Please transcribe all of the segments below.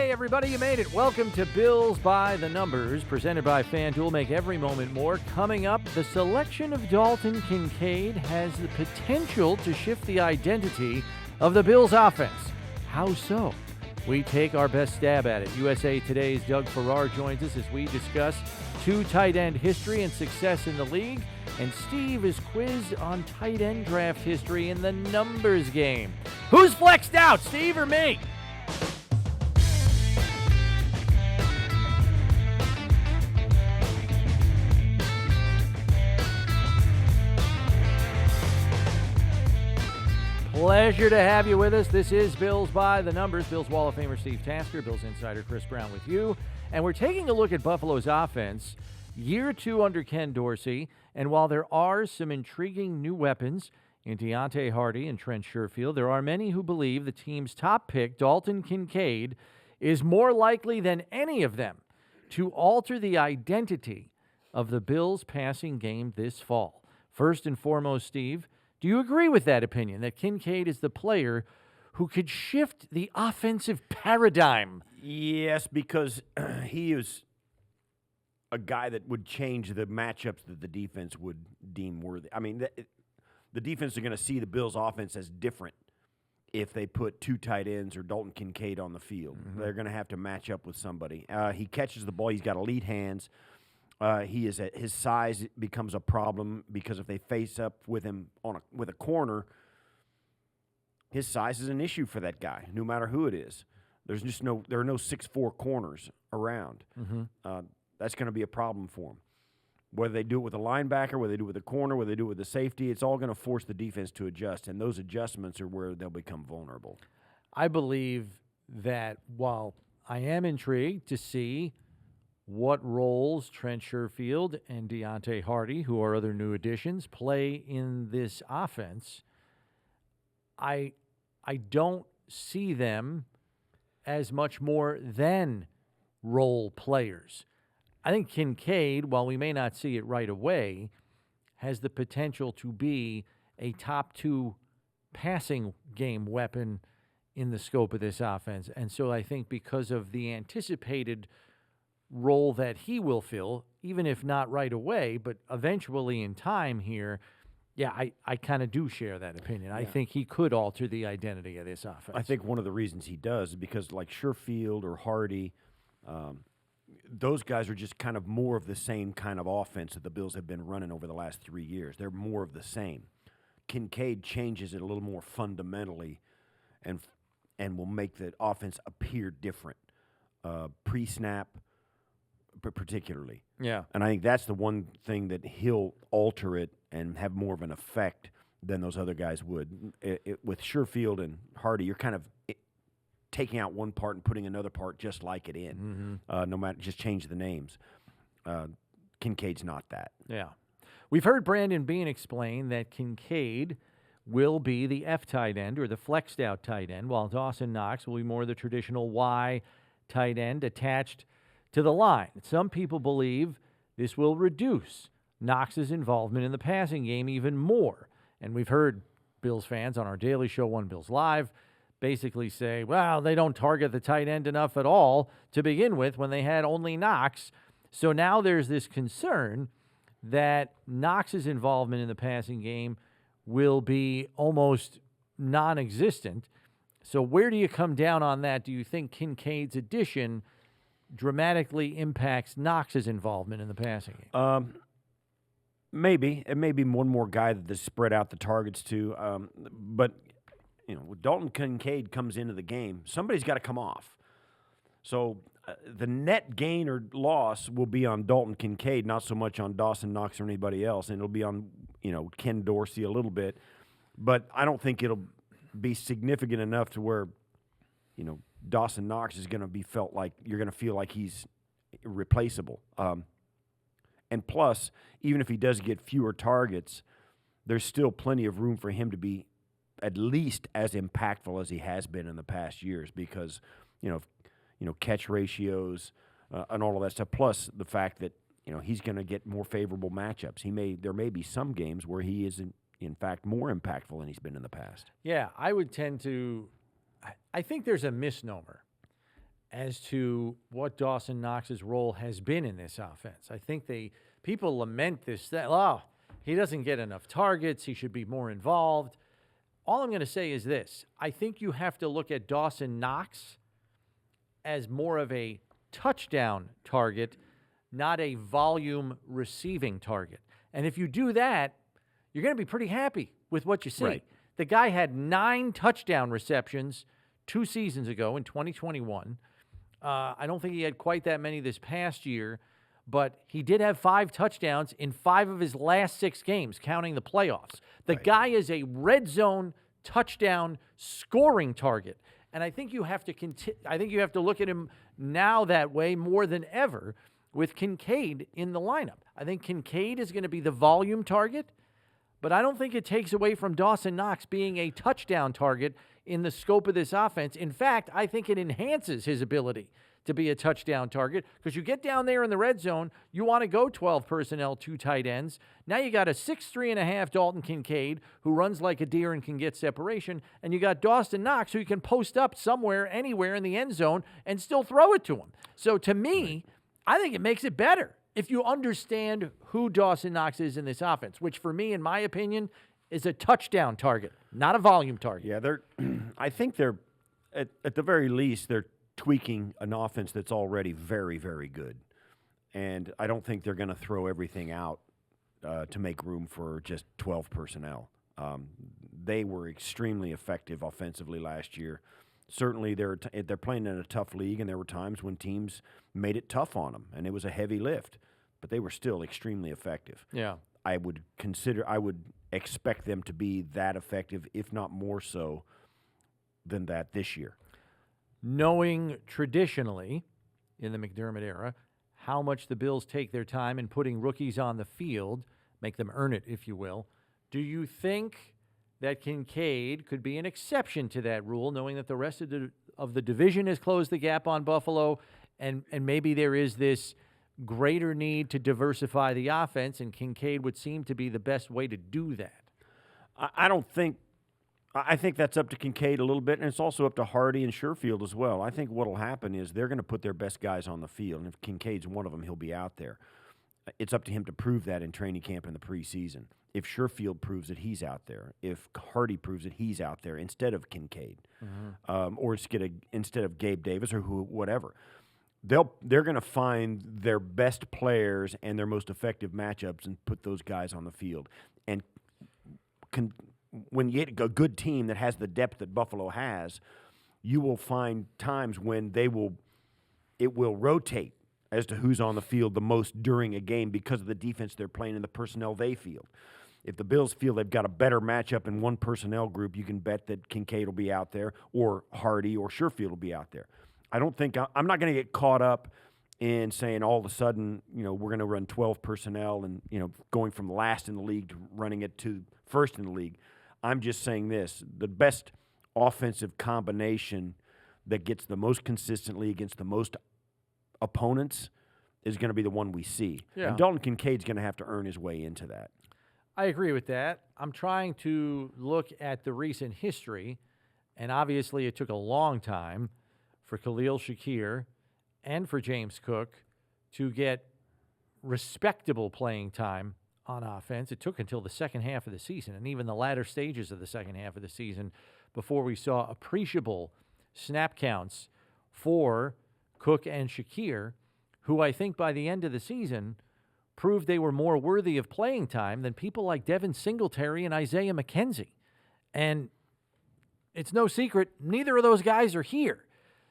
Hey, everybody, you made it. Welcome to Bills by the Numbers, presented by FanDuel. Make every moment more. Coming up, the selection of Dalton Kincaid has the potential to shift the identity of the Bills' offense. How so? We take our best stab at it. USA Today's Doug Farrar joins us as we discuss two tight end history and success in the league. And Steve is quizzed on tight end draft history in the numbers game. Who's flexed out, Steve or me? Pleasure to have you with us. This is Bills by the Numbers. Bills Wall of Famer Steve Tasker, Bills insider Chris Brown with you. And we're taking a look at Buffalo's offense, year two under Ken Dorsey. And while there are some intriguing new weapons in Deontay Hardy and Trent Sherfield, there are many who believe the team's top pick, Dalton Kincaid, is more likely than any of them to alter the identity of the Bills' passing game this fall. First and foremost, Steve, do you agree with that opinion, that Kincaid is the player who could shift the offensive paradigm? Yes, because he is a guy that would change the matchups that the defense would deem worthy. I mean, the defense are going to see the Bills' offense as different if they put two tight ends or Dalton Kincaid on the field. Mm-hmm. They're going to have to match up with somebody. He catches the ball. He's got elite hands. His size becomes a problem because if they face up with him with a corner, his size is an issue for that guy, no matter who it is. There are no 6'4" corners around. Mm-hmm. That's going to be a problem for him. Whether they do it with a linebacker, whether they do it with a corner, whether they do it with a safety, it's all going to force the defense to adjust, and those adjustments are where they'll become vulnerable. I believe that while I am intrigued to see what roles Trent Sherfield and Deontay Hardy, who are other new additions, play in this offense, I don't see them as much more than role players. I think Kincaid, while we may not see it right away, has the potential to be a top two passing game weapon in the scope of this offense. And so I think because of the anticipated role that he will fill, even if not right away, but eventually in time here, yeah, I kind of do share that opinion. Yeah. I think he could alter the identity of this offense. I think one of the reasons he does is because like Sherfield or Hardy, those guys are just kind of more of the same kind of offense that the Bills have been running over the last 3 years. They're more of the same. Kincaid changes it a little more fundamentally and will make the offense appear different. Pre-snap, particularly. Yeah. And I think that's the one thing that he'll alter it and have more of an effect than those other guys would. With Sherfield and Hardy, you're kind of taking out one part and putting another part just like it in. Mm-hmm. No matter, just change the names. Kincaid's not that. Yeah. We've heard Brandon Beane explain that Kincaid will be the F tight end or the flexed out tight end, while Dawson Knox will be more the traditional Y tight end attached to the line. Some people believe this will reduce Knox's involvement in the passing game even more. And we've heard Bills fans on our daily show, One Bills Live, basically say, well, they don't target the tight end enough at all to begin with when they had only Knox. So now there's this concern that Knox's involvement in the passing game will be almost non-existent. So where do you come down on that? Do you think Kincaid's addition dramatically impacts Knox's involvement in the passing game? Maybe. It may be one more guy that they spread out the targets to. But, when Dalton Kincaid comes into the game, somebody's got to come off. So the net gain or loss will be on Dalton Kincaid, not so much on Dawson Knox or anybody else. And it'll be on, Ken Dorsey a little bit. But I don't think it'll be significant enough to where, Dawson Knox is going to be felt like you're going to feel like he's replaceable. And plus, even if he does get fewer targets, there's still plenty of room for him to be at least as impactful as he has been in the past years because, catch ratios and all of that stuff. Plus the fact that, he's going to get more favorable matchups. There may be some games where he isn't, in fact, more impactful than he's been in the past. Yeah, I would tend to – I think there's a misnomer as to what Dawson Knox's role has been in this offense. I think people lament this, that, oh, he doesn't get enough targets, he should be more involved. All I'm going to say is this. I think you have to look at Dawson Knox as more of a touchdown target, not a volume receiving target. And if you do that, you're going to be pretty happy with what you see. Right. The guy had 9 touchdown receptions 2 seasons ago in 2021. I don't think he had quite that many this past year, but he did have 5 touchdowns in 5 of his last 6 games, counting the playoffs. The guy is a red zone touchdown scoring target. And I think you have to look at him now that way more than ever with Kincaid in the lineup. I think Kincaid is going to be the volume target, but I don't think it takes away from Dawson Knox being a touchdown target in the scope of this offense. In fact, I think it enhances his ability to be a touchdown target because you get down there in the red zone, you want to go 12 personnel, 2 tight ends. Now you got a 6'3.5" Dalton Kincaid who runs like a deer and can get separation, and you got Dawson Knox who you can post up somewhere, anywhere in the end zone and still throw it to him. So to me, I think it makes it better if you understand who Dawson Knox is in this offense, which for me, in my opinion, is a touchdown target, not a volume target. Yeah, I think they're, at the very least, they're tweaking an offense that's already very, very good. And I don't think they're going to throw everything out to make room for just 12 personnel. They were extremely effective offensively last year. Certainly, they're playing in a tough league, and there were times when teams made it tough on them, and it was a heavy lift. But they were still extremely effective. Yeah. I would expect them to be that effective, if not more so, than that this year. Knowing traditionally, in the McDermott era, how much the Bills take their time in putting rookies on the field, make them earn it, if you will, do you think that Kincaid could be an exception to that rule, knowing that the rest of the division has closed the gap on Buffalo, and maybe there is this greater need to diversify the offense, and Kincaid would seem to be the best way to do that? I think that's up to Kincaid a little bit, and it's also up to Hardy and Sherfield as well. I think what will happen is they're going to put their best guys on the field, and if Kincaid's one of them, he'll be out there. It's up to him to prove that in training camp in the preseason. If Sherfield proves that he's out there, if Hardy proves that he's out there instead of Kincaid, or instead of Gabe Davis or whatever, they're going to find their best players and their most effective matchups and put those guys on the field. And when you get a good team that has the depth that Buffalo has, you will find times when it will rotate as to who's on the field the most during a game because of the defense they're playing and the personnel they field. If the Bills feel they've got a better matchup in one personnel group, you can bet that Kincaid will be out there, or Hardy or Sherfield will be out there. I'm not going to get caught up in saying all of a sudden, we're going to run 12 personnel and, going from last in the league to running it to first in the league. I'm just saying this: the best offensive combination that gets the most consistently against the most opponents is going to be the one we see. Yeah. And Dalton Kincaid's going to have to earn his way into that. I agree with that. I'm trying to look at the recent history, and obviously it took a long time for Khalil Shakir and for James Cook to get respectable playing time on offense. It took until the second half of the season and even the latter stages of the second half of the season before we saw appreciable snap counts for Cook and Shakir, who I think by the end of the season proved they were more worthy of playing time than people like Devin Singletary and Isaiah McKenzie. And it's no secret, neither of those guys are here.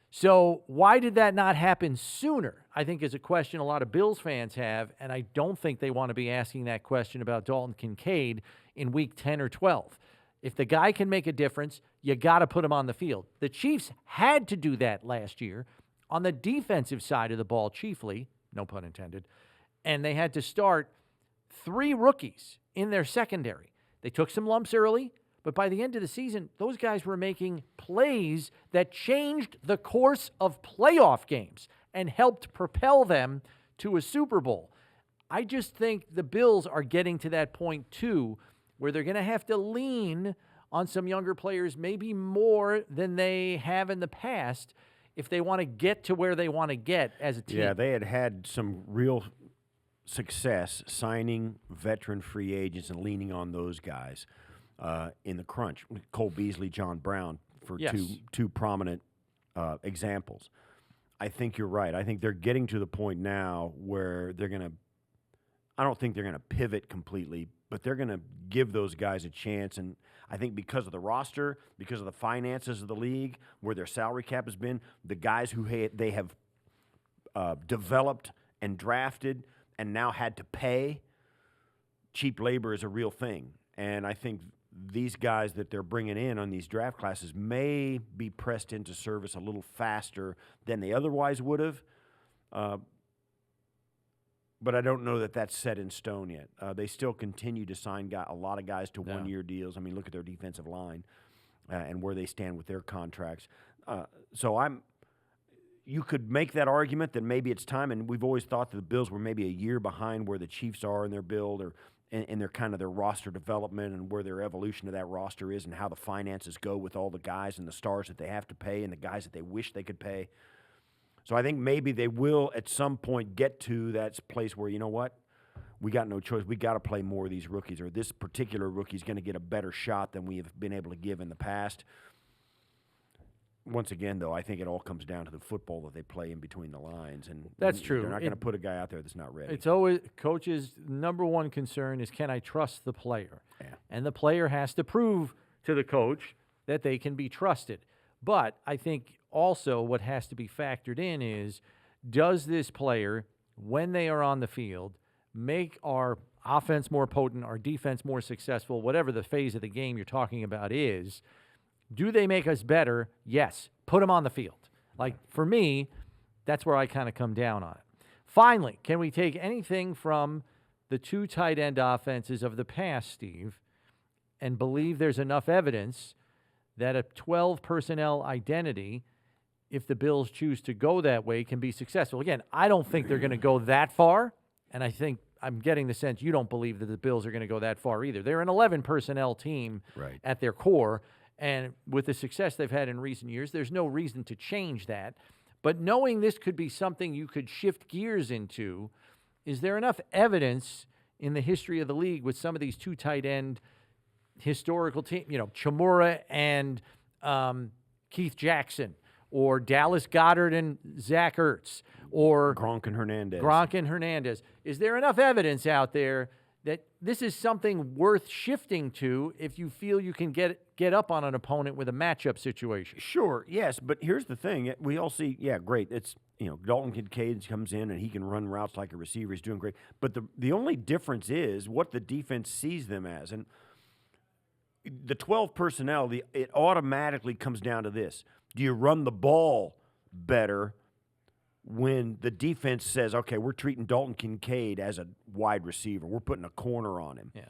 So why did that not happen sooner, I think, is a question a lot of Bills fans have, and I don't think they want to be asking that question about Dalton Kincaid in week 10 or 12. If the guy can make a difference, you got to put him on the field. The Chiefs had to do that last year on the defensive side of the ball chiefly, no pun intended, and they had to start 3 rookies in their secondary. They took some lumps early, but by the end of the season, those guys were making plays that changed the course of playoff games and helped propel them to a Super Bowl. I just think the Bills are getting to that point, too, where they're going to have to lean on some younger players maybe more than they have in the past if they want to get to where they want to get as a team. Yeah, they had some real success signing veteran free agents and leaning on those guys in the crunch. Cole Beasley, John Brown, for two prominent examples. I think you're right. I think they're getting to the point now where they're going to – I don't think they're going to pivot completely, but they're going to give those guys a chance. And I think because of the roster, because of the finances of the league, where their salary cap has been, the guys who they have developed and drafted and now had to pay, cheap labor is a real thing. And I think these guys that they're bringing in on these draft classes may be pressed into service a little faster than they otherwise would have. But I don't know that that's set in stone yet. They still continue to sign a lot of guys to one-year deals. I mean, look at their defensive line and where they stand with their contracts. You could make that argument that maybe it's time, and we've always thought that the Bills were maybe a year behind where the Chiefs are in their build or in their kind of their roster development and where their evolution of that roster is and how the finances go with all the guys and the stars that they have to pay and the guys that they wish they could pay. So I think maybe they will at some point get to that place where, you know what, we got no choice. We got to play more of these rookies, or this particular rookie is going to get a better shot than we have been able to give in the past. Once again, though, I think it all comes down to the football that they play in between the lines. And that's true. They're not going to put a guy out there that's not ready. It's always coach's number one concern is, can I trust the player? Yeah. And the player has to prove to the coach that they can be trusted. But I think also what has to be factored in is, does this player, when they are on the field, make our offense more potent, our defense more successful, whatever the phase of the game you're talking about is? Do they make us better? Yes. Put them on the field. Like, for me, that's where I kind of come down on it. Finally, can we take anything from the two tight end offenses of the past, Steve, and believe there's enough evidence that a 12 personnel identity, if the Bills choose to go that way, can be successful? Again, I don't think they're going to go that far, and I think I'm getting the sense you don't believe that the Bills are going to go that far either. They're an 11 personnel team at their core. And with the success they've had in recent years, there's no reason to change that. But knowing this could be something you could shift gears into, is there enough evidence in the history of the league with some of these two tight end historical teams, Chamura and Keith Jackson, or Dallas Goedert and Zach Ertz, or Gronk and Hernandez? Is there enough evidence out there that this is something worth shifting to if you feel you can get up on an opponent with a matchup situation? Sure, yes, but here's the thing. We all see, great. It's, Dalton Kincaid comes in and he can run routes like a receiver. He's doing great. But the only difference is what the defense sees them as. And the 12 personnel, it automatically comes down to this. Do you run the ball better when the defense says, okay, we're treating Dalton Kincaid as a wide receiver, we're putting a corner on him. Yeah,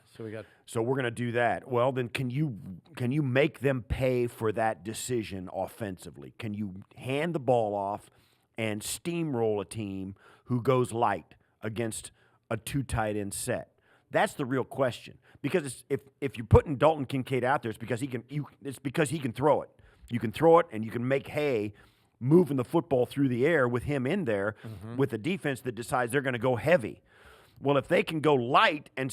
so we're going to do that. Well, then can you make them pay for that decision offensively? Can you hand the ball off and steamroll a team who goes light against a two tight end set? That's the real question. Because if you're putting Dalton Kincaid out there, it's because he can throw it. You can throw it and you can make hay moving the football through the air with him in there with a defense that decides they're going to go heavy. Well, if they can go light and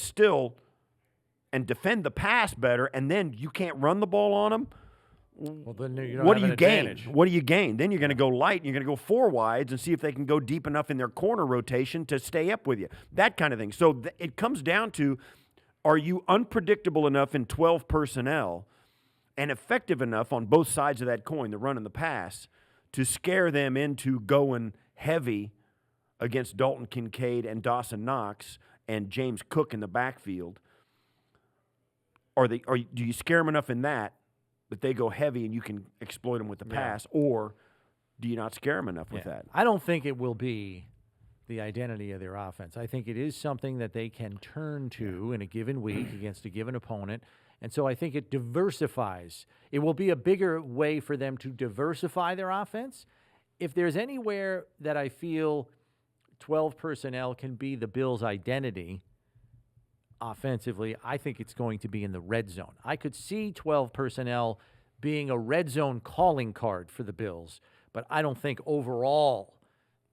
defend the pass better, and then you can't run the ball on them, well, then you don't what have do you an gain? advantage. What do you gain? Then you're going to go light, and you're going to go four wides and see if they can go deep enough in their corner rotation to stay up with you. That kind of thing. So it comes down to, are you unpredictable enough in 12 personnel and effective enough on both sides of that coin, the run and the pass, to scare them into going heavy against Dalton Kincaid and Dawson Knox and James Cook in the backfield? Do you scare them enough in that they go heavy and you can exploit them with the pass, or do you not scare them enough with that? I don't think it will be the identity of their offense. I think it is something that they can turn to in a given week against a given opponent. And so I think it diversifies. It will be a bigger way for them to diversify their offense. If there's anywhere that I feel 12 personnel can be the Bills' identity offensively, I think it's going to be in the red zone. I could see 12 personnel being a red zone calling card for the Bills, but I don't think overall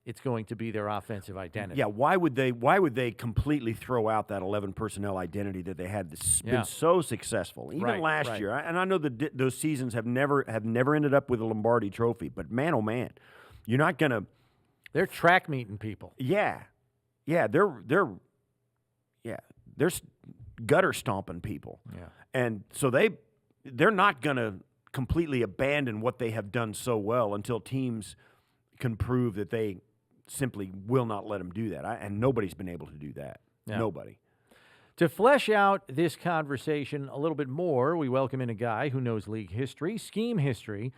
it's going to be their offensive identity. Yeah, why would they completely throw out that 11 personnel identity that they had that's been so successful even last year? And I know that those seasons have never ended up with a Lombardi trophy, but man, oh man, you're not going to. They're track meeting people. Yeah, they're gutter stomping people. Yeah, and so they're not going to completely abandon what they have done so well until teams can prove that they simply will not let them do that. And nobody's been able to do that. Yeah. Nobody. To flesh out this conversation a little bit more, we welcome in a guy who knows league history, scheme history,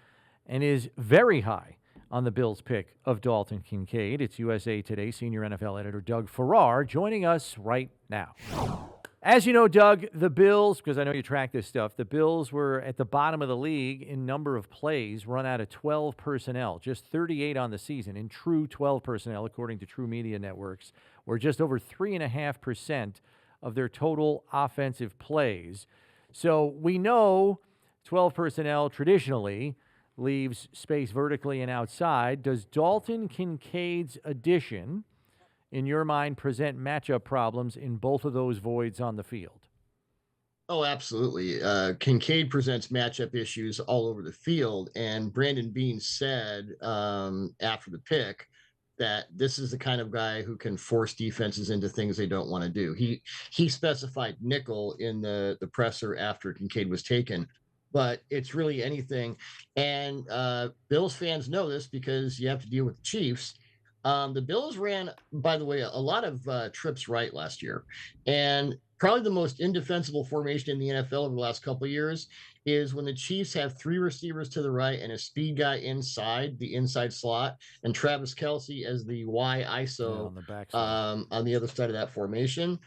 and is very high on the Bills' pick of Dalton Kincaid. It's USA Today senior NFL editor Doug Farrar joining us right now. As you know, Doug, the Bills, because I know you track this stuff, the Bills were at the bottom of the league in number of plays run out of 12 personnel, just 38 on the season. In true 12 personnel, according to True Media Networks, were just over 3.5% of their total offensive plays. So we know 12 personnel traditionally leaves space vertically and outside. Does Dalton Kincaid's addition, in your mind, present matchup problems in both of those voids on the field? Oh, absolutely. Kincaid presents matchup issues all over the field. And Brandon Beane said after the pick that this is the kind of guy who can force defenses into things they don't want to do. He specified nickel in the presser after Kincaid was taken, but it's really anything. And Bills fans know this because you have to deal with the Chiefs. The Bills ran, by the way, a lot of trips right last year. And probably the most indefensible formation in the NFL over the last couple of years is when the Chiefs have three receivers to the right and a speed guy inside the inside slot, and Travis Kelce as the Y ISO on the backside. On the other side of that formation.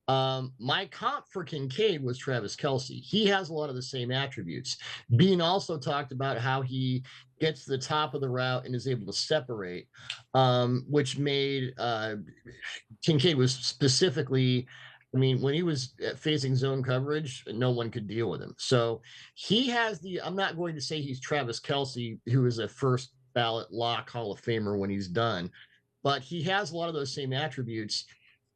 My comp for Kincaid was Travis Kelce. He has a lot of the same attributes. Bean also talked about how he gets to the top of the route and is able to separate, which made Kincaid was specifically, I mean, when he was facing zone coverage, no one could deal with him. So he has I'm not going to say he's Travis Kelce, who is a first ballot lock Hall of Famer when he's done, but he has a lot of those same attributes.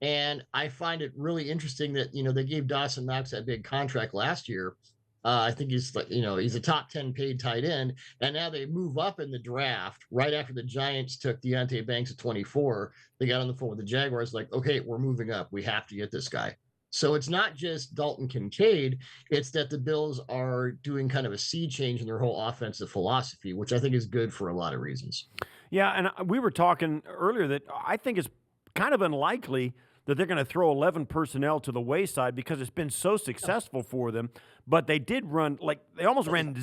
And I find it really interesting that, they gave Dawson Knox that big contract last year. I think he's a top 10 paid tight end. And now they move up in the draft right after the Giants took Deonte Banks at 24. They got on the phone with the Jaguars like, okay, we're moving up. We have to get this guy. So it's not just Dalton Kincaid. It's that the Bills are doing kind of a sea change in their whole offensive philosophy, which I think is good for a lot of reasons. Yeah, and we were talking earlier that I think it's kind of unlikely that they're going to throw 11 personnel to the wayside because it's been so successful for them. But they did run, they almost ran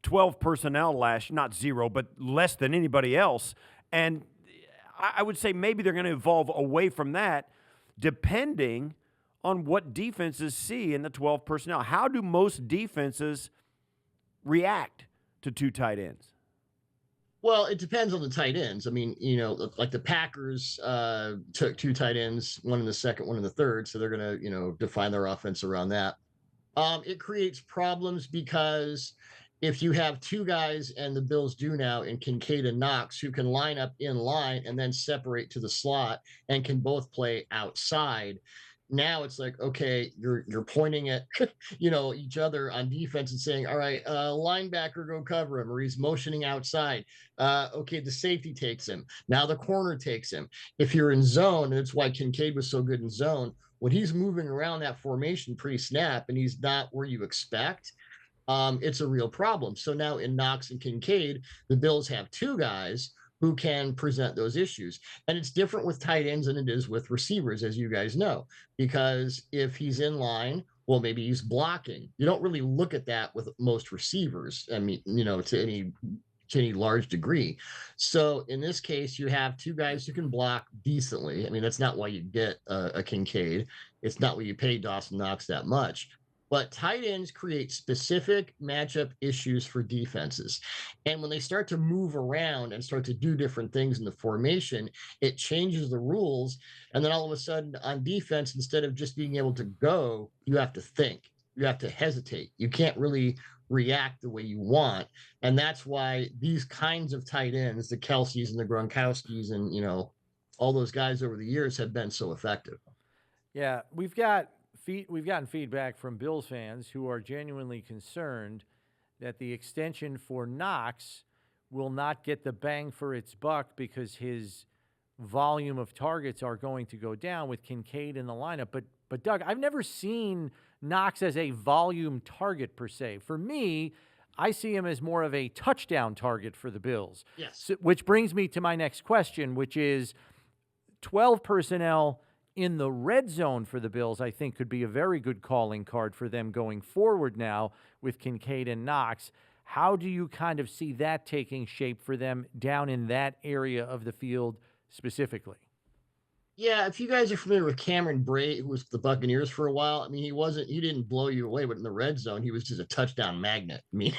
12 personnel not zero, but less than anybody else. And I would say maybe they're going to evolve away from that depending on what defenses see in the 12 personnel. How do most defenses react to two tight ends? Well, it depends on the tight ends. I mean, like the Packers took two tight ends, one in the second, one in the third. So they're going to, define their offense around that. It creates problems because if you have two guys, and the Bills do now, in Kincaid and Knox, who can line up in line and then separate to the slot and can both play outside, now it's like, okay, you're pointing at each other on defense and saying, all right, linebacker, go cover him, or he's motioning outside. Okay, the safety takes him. Now the corner takes him. If you're in zone, and it's why Kincaid was so good in zone, when he's moving around that formation pre-snap and he's not where you expect, it's a real problem. So now in Knox and Kincaid, the Bills have two guys who can present those issues. And it's different with tight ends than it is with receivers, as you guys know, because if he's in line, well, maybe he's blocking. You don't really look at that with most receivers. I mean, to any large degree. So in this case, you have two guys who can block decently. I mean, that's not why you get a Kincaid. It's not why you pay Dawson Knox that much. But tight ends create specific matchup issues for defenses. And when they start to move around and start to do different things in the formation, it changes the rules. And then all of a sudden on defense, instead of just being able to go, you have to think. you have to hesitate. You can't really react the way you want. And that's why these kinds of tight ends, the Kelseys and the Gronkowskis and, all those guys over the years have been so effective. Yeah, we've gotten feedback from Bills fans who are genuinely concerned that the extension for Knox will not get the bang for its buck because his volume of targets are going to go down with Kincaid in the lineup. But Doug, I've never seen Knox as a volume target per se. For me, I see him as more of a touchdown target for the Bills. Yes. So, which brings me to my next question, which is 12 personnel in the red zone for the Bills, I think could be a very good calling card for them going forward now with Kincaid and Knox. How do you kind of see that taking shape for them down in that area of the field specifically? Yeah, if you guys are familiar with Cameron Brate, who was with the Buccaneers for a while, I mean, he didn't blow you away, but in the red zone, he was just a touchdown magnet. I mean,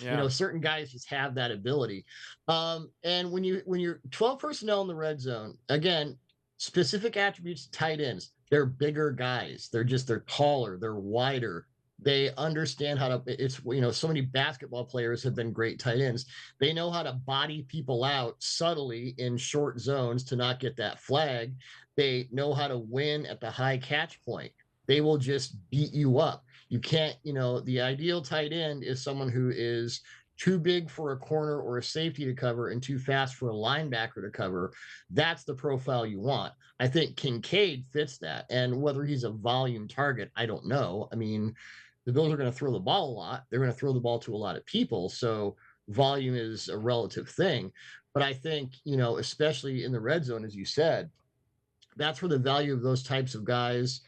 Yeah. certain guys just have that ability. And when you're 12 personnel in the red zone, again, specific attributes, tight ends, they're bigger guys. They're taller, they're wider. They understand how to, so many basketball players have been great tight ends. They know how to body people out subtly in short zones to not get that flag. They know how to win at the high catch point. They will just beat you up. You can't, the ideal tight end is someone who is too big for a corner or a safety to cover and too fast for a linebacker to cover. That's the profile you want. I think Kincaid fits that. And whether he's a volume target, I don't know. I mean, the Bills are going to throw the ball a lot. They're going to throw the ball to a lot of people. So volume is a relative thing. But I think, especially in the red zone, as you said, that's where the value of those types of guys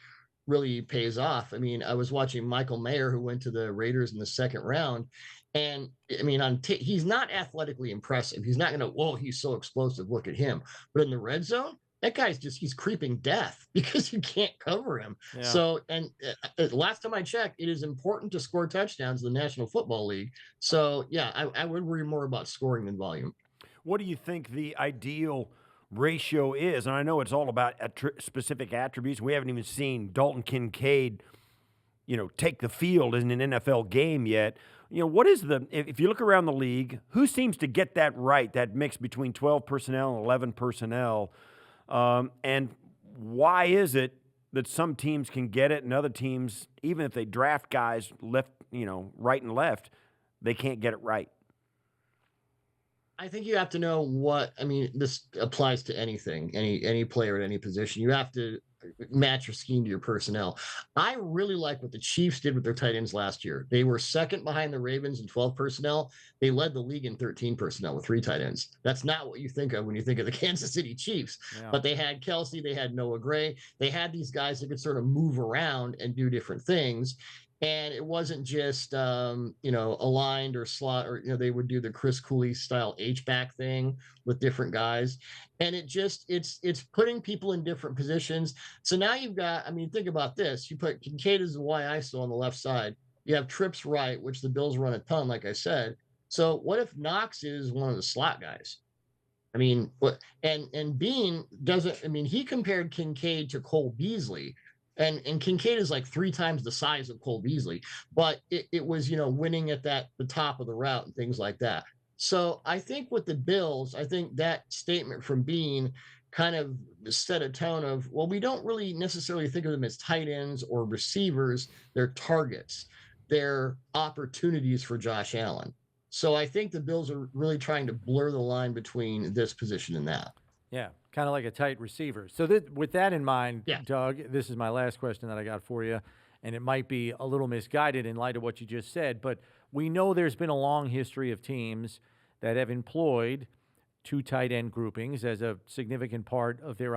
really pays off. I mean, I was watching Michael Mayer, who went to the Raiders in the second round. And I mean, he's not athletically impressive. He's not going to, whoa, he's so explosive. Look at him. But in the red zone, that guy's he's creeping death because you can't cover him. Yeah. So, and last time I checked, it is important to score touchdowns in the National Football League. So, yeah, I would worry more about scoring than volume. What do you think the ideal ratio is? And I know it's all about specific attributes. We haven't even seen Dalton Kincaid, take the field in an NFL game yet. What is if you look around the league, who seems to get that right, that mix between 12 personnel and 11 personnel? And why is it that some teams can get it and other teams, even if they draft guys left, right and left, they can't get it right? I think you have to know this applies to anything, any player at any position. You have to match your scheme to your personnel. I really like what the Chiefs did with their tight ends last year. They were second behind the Ravens in 12 personnel. They led the league in 13 personnel with 3 tight ends. That's not what you think of when you think of the Kansas City Chiefs. Yeah. But they had Kelsey, they had Noah Gray. They had these guys that could sort of move around and do different things. And it wasn't just, aligned or slot, or, they would do the Chris Cooley style H-back thing with different guys. And it's putting people in different positions. So now you've got, think about this. You put Kincaid as the Y-ISO on the left side. You have Trips right, which the Bills run a ton, like I said. So what if Knox is one of the slot guys? And Bean doesn't, he compared Kincaid to Cole Beasley. And Kincaid is like 3 times the size of Cole Beasley, but it was, winning at the top of the route and things like that. So I think with the Bills, I think that statement from Bean kind of set a tone of, well, we don't really necessarily think of them as tight ends or receivers. They're targets. They're opportunities for Josh Allen. So I think the Bills are really trying to blur the line between this position and that. Yeah, kind of like a tight receiver. So with that in mind, yeah. Doug, this is my last question that I got for you, and it might be a little misguided in light of what you just said, but we know there's been a long history of teams that have employed 2 tight end groupings as a significant part of their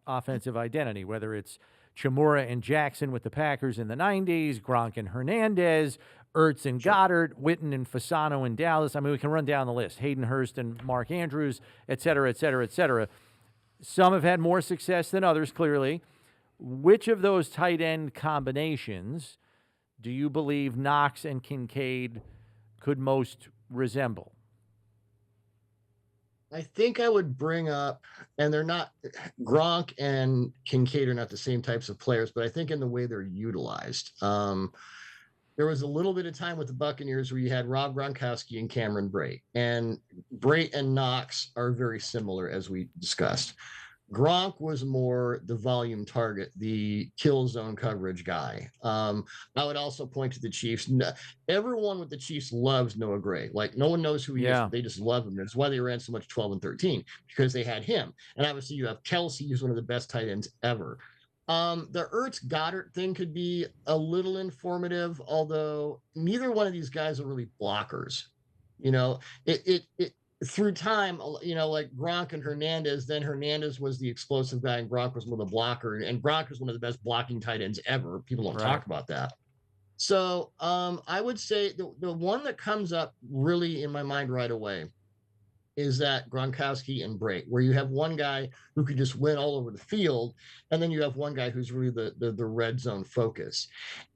offensive identity, whether it's Chimura and Jackson with the Packers in the 90s, Gronk and Hernandez, Ertz and Goddard, Witten and Fasano in Dallas. We can run down the list. Hayden Hurst and Mark Andrews, et cetera, et cetera, et cetera. Some have had more success than others, clearly. Which of those tight end combinations do you believe Knox and Kincaid could most resemble? I think I would bring up, and they're not, Gronk and Kincaid are not the same types of players, but I think in the way they're utilized. there was a little bit of time with the Buccaneers where you had Rob Gronkowski and Cameron Brate. And Brate and Knox are very similar, as we discussed. Gronk was more the volume target, the kill zone coverage guy. I would also point to the Chiefs. Everyone with the Chiefs loves Noah Gray. Like, no one knows who he is. They just love him. That's why they ran so much 12 and 13, because they had him. And obviously you have Kelsey, who's one of the best tight ends ever. The Ertz Goddard thing could be a little informative, although neither one of these guys are really blockers. You know, it through time, you know, like Gronk and Hernandez, then Hernandez was the explosive guy and Gronk was more the blocker. And Gronk was one of the best blocking tight ends ever. People don't talk about that. So I would say the one that comes up really in my mind right away is that Gronkowski and Brate, where you have one guy who could just win all over the field, and then you have one guy who's really the red zone focus.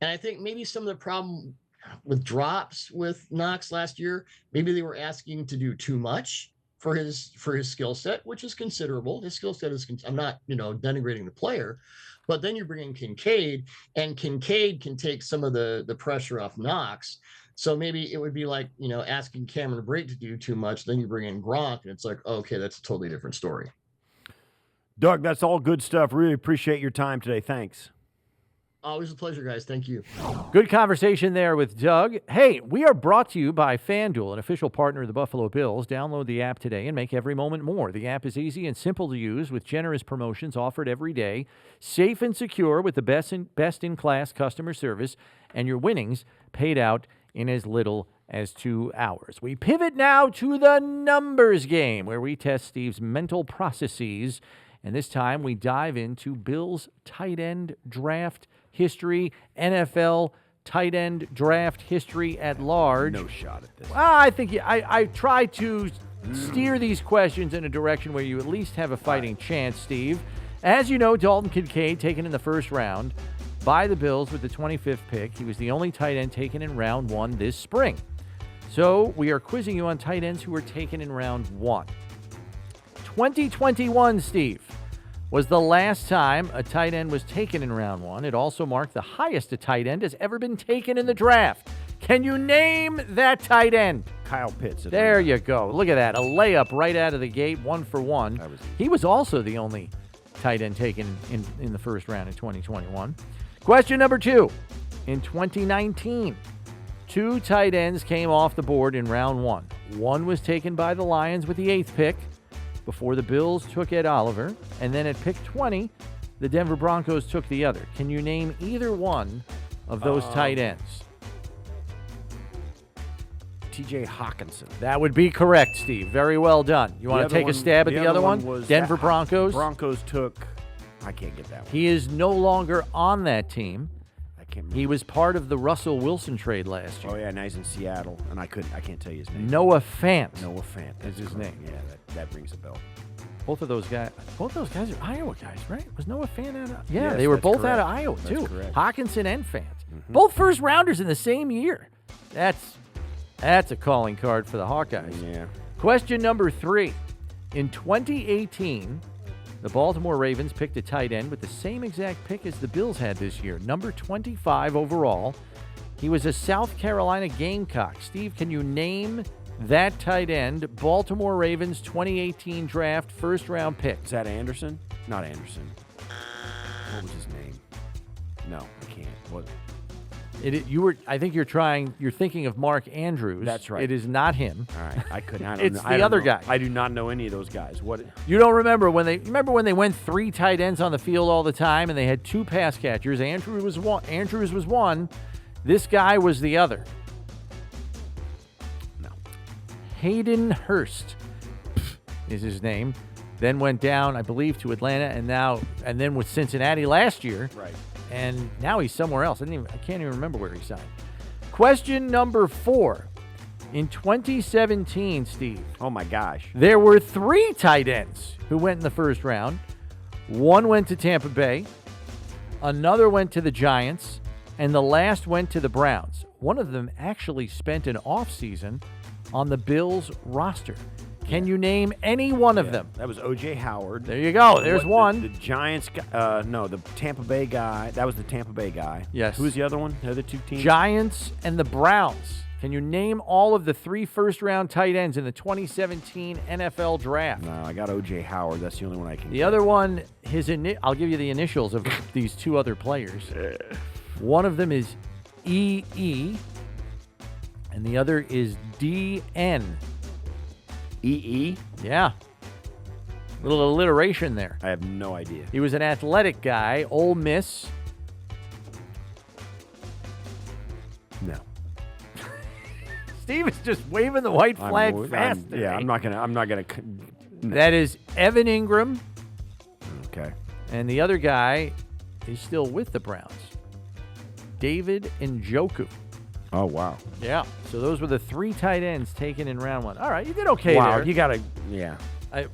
And I think maybe some of the problem with drops with Knox last year, maybe they were asking to do too much for his skill set, which is considerable. His skill set is, I'm not, you know, denigrating the player, but then you bring in Kincaid, and Kincaid can take some of the pressure off Knox. So maybe it would be like, you know, asking Cameron Brate to do too much. Then you bring in Gronk, and it's like, okay, that's a totally different story. Doug, that's all good stuff. Really appreciate your time today. Thanks. Always a pleasure, guys. Thank you. Good conversation there with Doug. Hey, we are brought to you by FanDuel, an official partner of the Buffalo Bills. Download the app today and make every moment more. The app is easy and simple to use with generous promotions offered every day, safe and secure with the best-in-class customer service, and your winnings paid out in as little as 2 hours. We pivot now to the numbers game, where we test Steve's mental processes, and this time we dive into Bills tight end draft history, NFL tight end draft history at large. No shot at this. I think I try to steer these questions in a direction where you at least have a fighting chance, Steve. As you know, Dalton Kincaid taken in the first round by the Bills with the 25th pick. He was the only tight end taken in round 1 this spring. So we are quizzing you on tight ends who were taken in round 1. 2021, Steve, was the last time a tight end was taken in round 1. It also marked the highest a tight end has ever been taken in the draft. Can you name that tight end? Kyle Pitts. There you go. Look at that. A layup right out of the gate, 1 for 1. He was also the only tight end taken in the first round in 2021. Question number 2. In 2019, 2 tight ends came off the board in round 1. One was taken by the Lions with the 8th pick before the Bills took Ed Oliver, and then at pick 20, the Denver Broncos took the other. Can you name either one of those tight ends? TJ Hawkinson. That would be correct, Steve. Very well done. You want to take a stab at the other one? Denver Broncos. Broncos took, I can't get that one. He is no longer on that team. I can't remember. He was part of the Russell Wilson trade last year. Oh, yeah, now he's in Seattle, and I can't tell you his name. Noah Fant. Noah Fant. That's his name. Yeah, that rings a bell. Both of those guys are Iowa guys, right? Was Noah Fant out of? Yeah, Yes, they were that's both correct. out of Iowa, That's too. correct. Hawkinson and Fant. Both first rounders in the same year. That's a calling card for the Hawkeyes. Yeah. Question number 3. In 2018, the Baltimore Ravens picked a tight end with the same exact pick as the Bills had this year, number 25 overall. He was a South Carolina Gamecock. Steve, can you name that tight end, Baltimore Ravens 2018 draft first-round pick? Is that Anderson? Not Anderson. What was his name? No, I can't. What? I think you're thinking of Mark Andrews. That's right. It is not him. All right, I couldn't. It's the other guy. I do not know any of those guys. What? You don't remember when they went 3 tight ends on the field all the time and they had 2 pass catchers. Andrews was one. This guy was the other. No. Hayden Hurst is his name. Then went down, I believe, to Atlanta, and then with Cincinnati last year. Right. And now he's somewhere else. I can't even remember where he signed. Question number 4. In 2017, Steve. Oh, my gosh. There were 3 tight ends who went in the first round. One went to Tampa Bay. Another went to the Giants. And the last went to the Browns. One of them actually spent an offseason on the Bills roster. Can you name any one of them? That was O.J. Howard. There you go. There's one. The Giants, no, the Tampa Bay guy. That was the Tampa Bay guy. Yes. Who was the other one? The other two teams? Giants and the Browns. Can you name all of the 3 first-round tight ends in the 2017 NFL Draft? No, I got O.J. Howard. That's the only one I can The get. other one, I'll give you the initials of these 2 other players. One of them is E.E., and the other is D.N. E.E.? Yeah. Little alliteration there. I have no idea. He was an athletic guy, Ole Miss. No. Steve is just waving the white flag fast. I'm not gonna. No. That is Evan Ingram, Okay. and the other guy is still with the Browns. David Njoku. Oh wow. Yeah. So those were the 3 tight ends taken in round 1. All right, you did okay wow. there. You gotta. Yeah.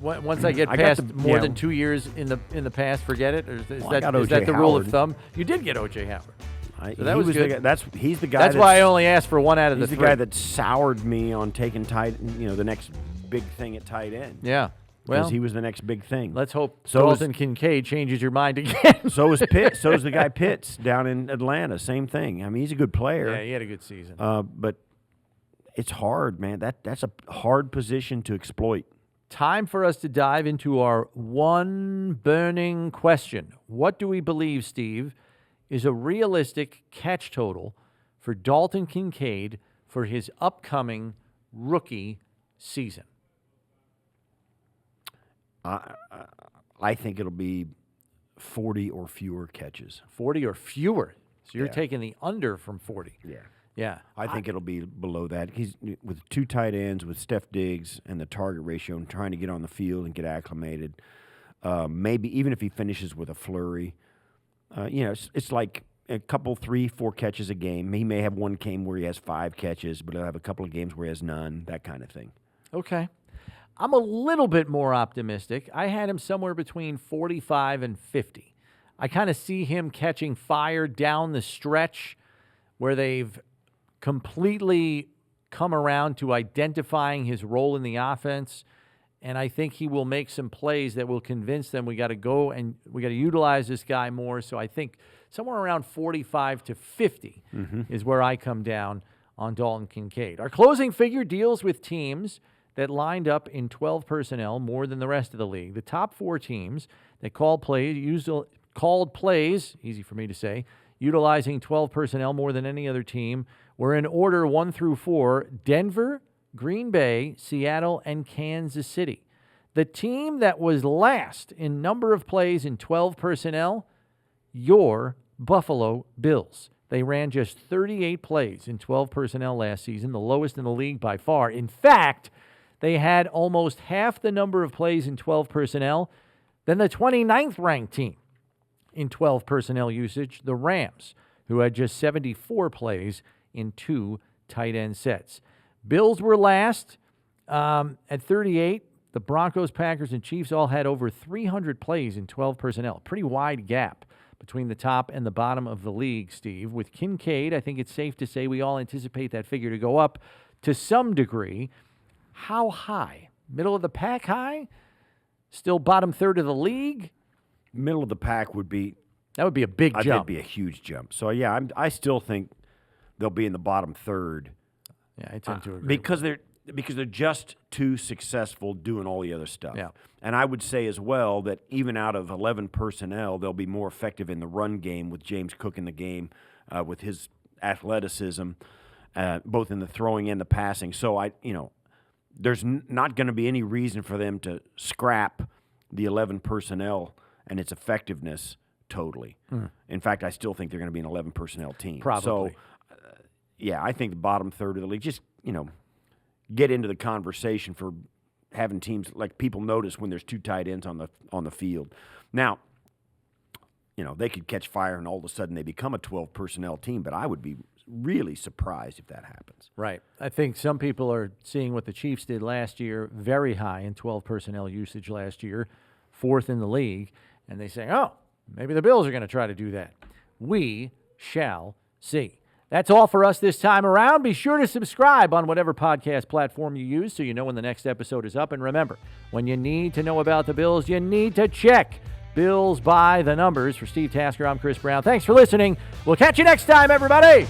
Once I get I got past the- more yeah. than 2 years in the past, forget it. Or is Well, I that got is that O.J. the rule of Howard. thumb? You did get O.J. Howard. So that He was good. The guy, he's the guy. That's why I only asked for 1 out of the He's 3. the guy that soured me on taking the next big thing at tight end. Yeah. Because Well, he was the next big thing. let's hope So is- Dalton Kincaid changes your mind again. So is Pitt. So is the guy Pitts down in Atlanta. Same thing. I mean, he's a good player. Yeah, he had a good season. But it's hard, man. That's a hard position to exploit. Time for us to dive into our one burning question. What do we believe, Steve, is a realistic catch total for Dalton Kincaid for his upcoming rookie season? I think it'll be 40 or fewer catches. 40 or fewer. So you're Yeah. taking the under from 40. Yeah. Yeah. I think it'll be below that. He's with 2 tight ends, with Steph Diggs and the target ratio, and trying to get on the field and get acclimated. Maybe even if he finishes with a flurry, it's like a couple, 3, 4 catches a game. He may have one game where he has 5 catches, but he'll have a couple of games where he has none. That kind of thing. Okay. I'm a little bit more optimistic. I had him somewhere between 45 and 50. I kind of see him catching fire down the stretch where they've completely come around to identifying his role in the offense. And I think he will make some plays that will convince them we got to go and we got to utilize this guy more. So I think somewhere around 45 to 50 is where I come down on Dalton Kincaid. Our closing figure deals with teams that lined up in 12 personnel more than the rest of the league. The top 4 teams that called plays, easy for me to say, utilizing 12 personnel more than any other team, were in order 1 through 4, Denver, Green Bay, Seattle, and Kansas City. The team that was last in number of plays in 12 personnel, your Buffalo Bills. They ran just 38 plays in 12 personnel last season, the lowest in the league by far. In fact, they had almost half the number of plays in 12 personnel than the 29th ranked team in 12 personnel usage, the Rams, who had just 74 plays in 2 tight end sets. Bills were last at 38. The Broncos, Packers, and Chiefs all had over 300 plays in 12 personnel. Pretty wide gap between the top and the bottom of the league, Steve. With Kincaid, I think it's safe to say we all anticipate that figure to go up to some degree. How high? Middle of the pack high? Still bottom third of the league? Middle of the pack would be. That would be a big I think jump. it'd be a huge jump. So yeah, I still think they'll be in the bottom third. Yeah, I tend to agree. Because they're just too successful doing all the other stuff. Yeah. And I would say as well that even out of 11 personnel, they'll be more effective in the run game with James Cook in the game, with his athleticism, both in the throwing and the passing. So there's not going to be any reason for them to scrap the 11 personnel and its effectiveness totally. In fact, I still think they're going to be an 11 personnel team. Probably. So, yeah, I think the bottom third of the league, just, get into the conversation for having teams like people notice when there's 2 tight ends on the field. Now, they could catch fire and all of a sudden they become a 12 personnel team, but I would be really surprised if that happens. Right. I think some people are seeing what the Chiefs did last year, very high in 12 personnel usage last year, 4th in the league, and they say, oh, maybe the Bills are going to try to do that. We shall see. That's all for us this time around. Be sure to subscribe on whatever podcast platform you use so you know when the next episode is up. And remember, when you need to know about the Bills, you need to check Bills by the numbers. For Steve Tasker, I'm Chris Brown. Thanks for listening. We'll catch you next time, everybody.